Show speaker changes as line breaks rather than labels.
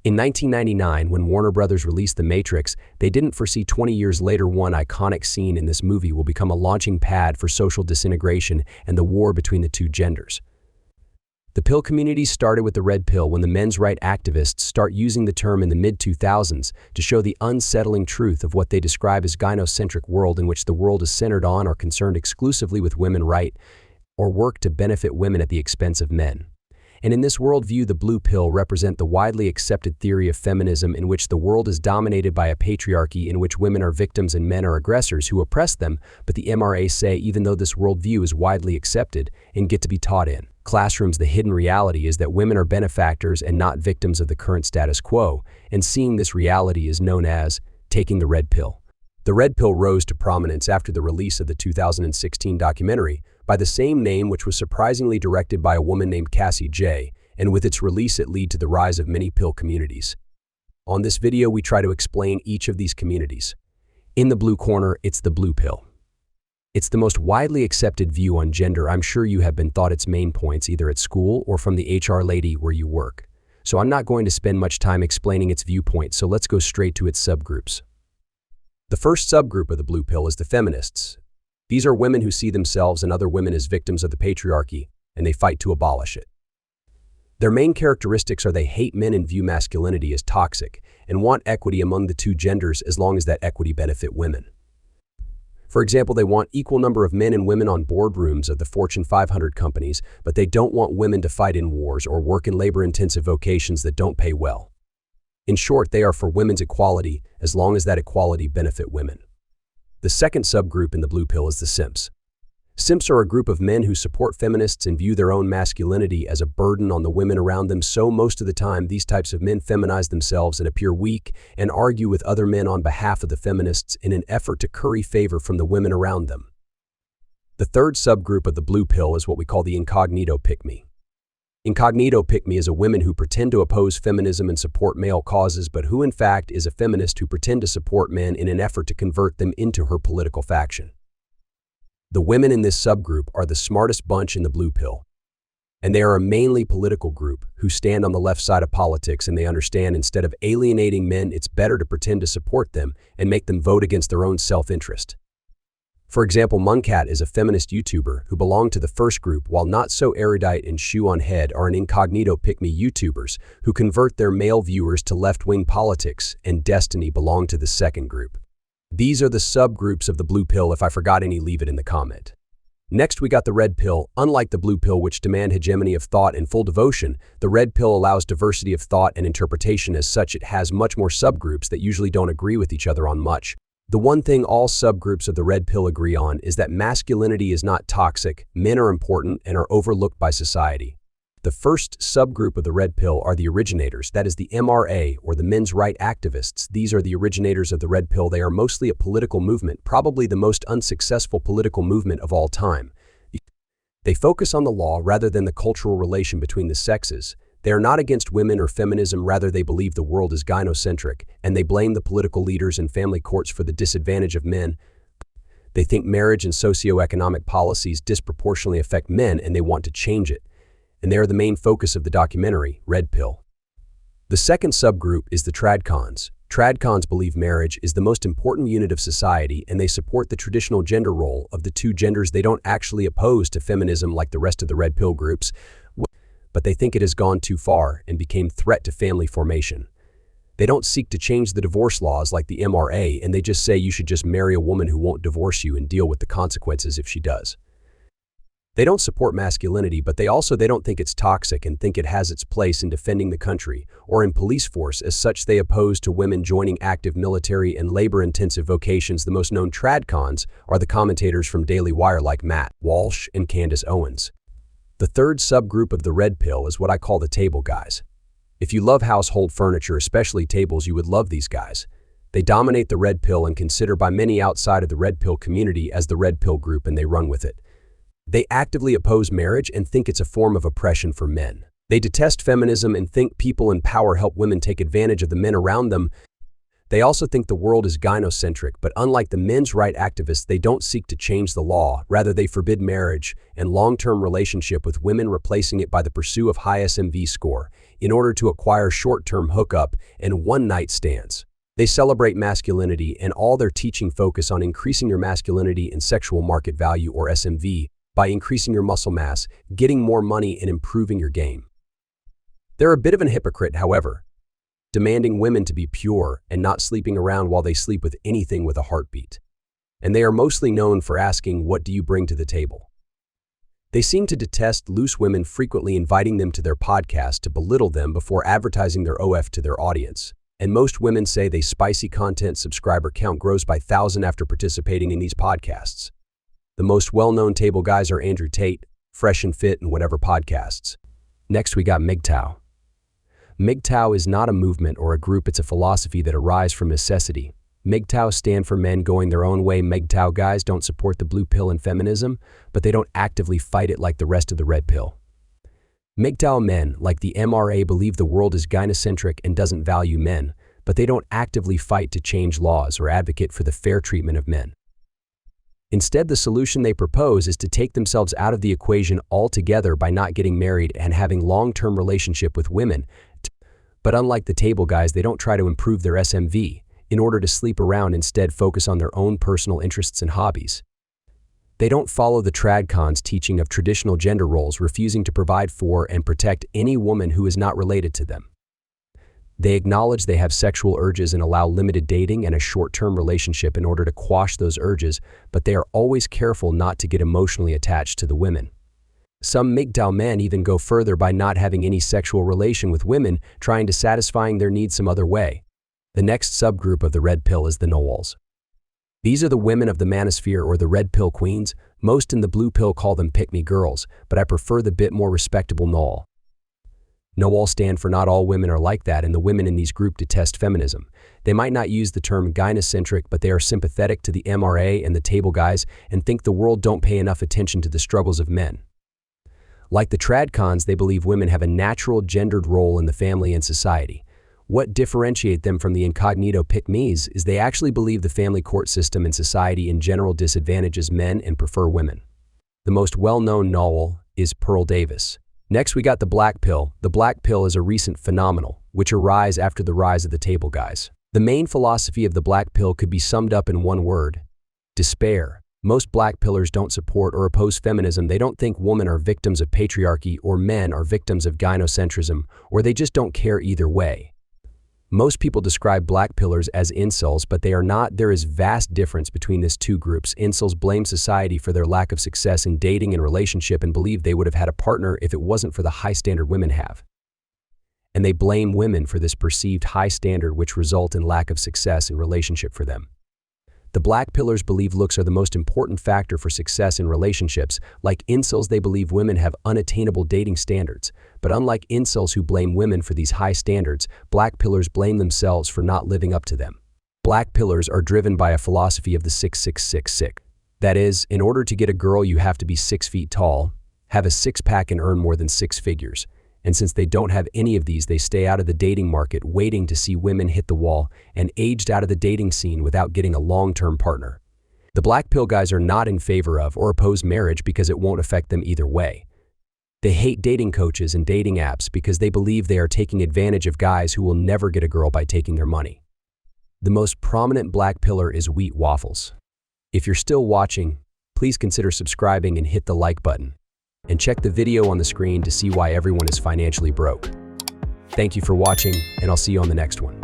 In 1999, when Warner Brothers released The Matrix, they didn't foresee 20 years later one iconic scene in this movie will become a launching pad for social disintegration and the war between the two genders. The pill community started with the red pill when the men's rights activists start using the term in the mid-2000s to show the unsettling truth of what they describe as gynocentric world in which the world is centered on or concerned exclusively with women's rights or work to benefit women at the expense of men. And in this worldview, the blue pill represent the widely accepted theory of feminism in which the world is dominated by a patriarchy in which women are victims and men are aggressors who oppress them, but the MRA say even though this worldview is widely accepted and get to be taught in classrooms, the hidden reality is that women are benefactors and not victims of the current status quo, and seeing this reality is known as taking the red pill. The red pill rose to prominence after the release of the 2016 documentary by the same name, which was surprisingly directed by a woman named Cassie J, and with its release it led to the rise of many pill communities. On this video, we try to explain each of these communities. In the blue corner, it's the blue pill. It's the most widely accepted view on gender. I'm sure you have been taught its main points either at school or from the HR lady where you work. So I'm not going to spend much time explaining its viewpoint, so let's go straight to its subgroups. The first subgroup of the blue pill is the feminists. These are women who see themselves and other women as victims of the patriarchy, and they fight to abolish it. Their main characteristics are they hate men and view masculinity as toxic, and want equity among the two genders as long as that equity benefit women. For example, they want equal number of men and women on boardrooms of the Fortune 500 companies, but they don't want women to fight in wars or work in labor-intensive vocations that don't pay well. In short, they are for women's equality as long as that equality benefit women. The second subgroup in the blue pill is the Simps. Simps are a group of men who support feminists and view their own masculinity as a burden on the women around them, so most of the time these types of men feminize themselves and appear weak and argue with other men on behalf of the feminists in an effort to curry favor from the women around them. The third subgroup of the blue pill is what we call the Incognito pick-me. Incognito pick-me is a woman who pretend to oppose feminism and support male causes, but who in fact is a feminist who pretend to support men in an effort to convert them into her political faction. The women in this subgroup are the smartest bunch in the blue pill, and they are a mainly political group who stand on the left side of politics, and they understand instead of alienating men, it's better to pretend to support them and make them vote against their own self-interest. For example, Muncat is a feminist YouTuber who belonged to the first group, while not so erudite and shoe on head are an Incognito pick-me YouTubers who convert their male viewers to left-wing politics, and Destiny belong to the second group. These are the subgroups of the blue pill. If I forgot any, leave it in the comment. Next, we got the red pill. Unlike the blue pill, which demand hegemony of thought and full devotion, the red pill allows diversity of thought and interpretation. As such, it has much more subgroups that usually don't agree with each other on much. The one thing all subgroups of the red pill agree on is that masculinity is not toxic, men are important and are overlooked by society. The first subgroup of the red pill are the originators, that is the MRA, or the men's rights activists. These are the originators of the red pill. They are mostly a political movement, probably the most unsuccessful political movement of all time. They focus on the law rather than the cultural relation between the sexes. They are not against women or feminism, rather they believe the world is gynocentric, and they blame the political leaders and family courts for the disadvantage of men. They think marriage and socioeconomic policies disproportionately affect men, and they want to change it. And they are the main focus of the documentary, Red Pill. The second subgroup is the tradcons. Tradcons believe marriage is the most important unit of society, and they support the traditional gender role of the two genders. They don't actually oppose to feminism like the rest of the Red Pill groups, but they think it has gone too far and became threat to family formation. They don't seek to change the divorce laws like the MRA, and they just say you should just marry a woman who won't divorce you and deal with the consequences if she does. They don't support masculinity, but they don't think it's toxic and think it has its place in defending the country or in police force. As such, they oppose to women joining active military and labor-intensive vocations. The most known tradcons are the commentators from Daily Wire like Matt Walsh and Candace Owens. The third subgroup of the red pill is what I call the table guys. If you love household furniture, especially tables, you would love these guys. They dominate the red pill and considered by many outside of the red pill community as the red pill group, and they run with it. They actively oppose marriage and think it's a form of oppression for men. They detest feminism and think people in power help women take advantage of the men around them. They also think the world is gynocentric, but unlike the men's right activists, they don't seek to change the law. Rather, they forbid marriage and long-term relationship with women, replacing it by the pursuit of high SMV score in order to acquire short-term hookup and one-night stands. They celebrate masculinity, and all their teaching focus on increasing your masculinity and sexual market value, or SMV, by increasing your muscle mass, getting more money, and improving your game. They're a bit of an hypocrite, however, demanding women to be pure and not sleeping around while they sleep with anything with a heartbeat. And they are mostly known for asking, "What do you bring to the table?" They seem to detest loose women, frequently inviting them to their podcast to belittle them before advertising their OF to their audience. And most women say they spicy content subscriber count grows by 1,000 after participating in these podcasts. The most well-known table guys are Andrew Tate, Fresh and Fit, and whatever podcasts. Next, we got MGTOW. MGTOW is not a movement or a group, it's a philosophy that arises from necessity. MGTOW stand for men going their own way. MGTOW guys don't support the blue pill and feminism, but they don't actively fight it like the rest of the red pill. MGTOW men, like the MRA, believe the world is gynocentric and doesn't value men, but they don't actively fight to change laws or advocate for the fair treatment of men. Instead, the solution they propose is to take themselves out of the equation altogether by not getting married and having long-term relationship with women. But unlike the table guys, they don't try to improve their SMV in order to sleep around, instead focus on their own personal interests and hobbies. They don't follow the tradcon's teaching of traditional gender roles, refusing to provide for and protect any woman who is not related to them. They acknowledge they have sexual urges and allow limited dating and a short-term relationship in order to quash those urges, but they are always careful not to get emotionally attached to the women. Some MGTOW men even go further by not having any sexual relation with women, trying to satisfying their needs some other way. The next subgroup of the red pill is the NAWALs. These are the women of the manosphere, or the red pill queens. Most in the blue pill call them pick-me girls, but I prefer the bit more respectable NAWAL. NAWAL stand for not all women are like that, and the women in these groups detest feminism. They might not use the term gynocentric, but they are sympathetic to the MRA and the table guys and think the world don't pay enough attention to the struggles of men. Like the tradcons, they believe women have a natural gendered role in the family and society. What differentiates them from the Incognito pick-me's is they actually believe the family court system and society in general disadvantages men and prefer women. The most well-known NAWAL is Pearl Davis. Next, we got the black pill. The black pill is a recent phenomenon, which arose after the rise of the table guys. The main philosophy of the black pill could be summed up in one word: despair. Most black pillars don't support or oppose feminism. They don't think women are victims of patriarchy or men are victims of gynocentrism, or they just don't care either way. Most people describe black pillars as incels, but they are not. There is vast difference between these two groups. Incels blame society for their lack of success in dating and relationship and believe they would have had a partner if it wasn't for the high standard women have. And they blame women for this perceived high standard, which result in lack of success in relationship for them. The black pillars believe looks are the most important factor for success in relationships. Like incels, they believe women have unattainable dating standards. But unlike incels who blame women for these high standards, black pillars blame themselves for not living up to them. Black pillars are driven by a philosophy of the 6-6-6-6. That is, in order to get a girl, you have to be 6 feet tall, have a six-pack, and earn more than 6 figures. And since they don't have any of these, they stay out of the dating market, waiting to see women hit the wall and aged out of the dating scene without getting a long-term partner. The black pill guys are not in favor of or oppose marriage because it won't affect them either way. They hate dating coaches and dating apps because they believe they are taking advantage of guys who will never get a girl by taking their money. The most prominent black pillar is wheat waffles. If you're still watching, please consider subscribing and hit the like button. And check the video on the screen to see why everyone is financially broke. Thank you for watching, and I'll see you on the next one.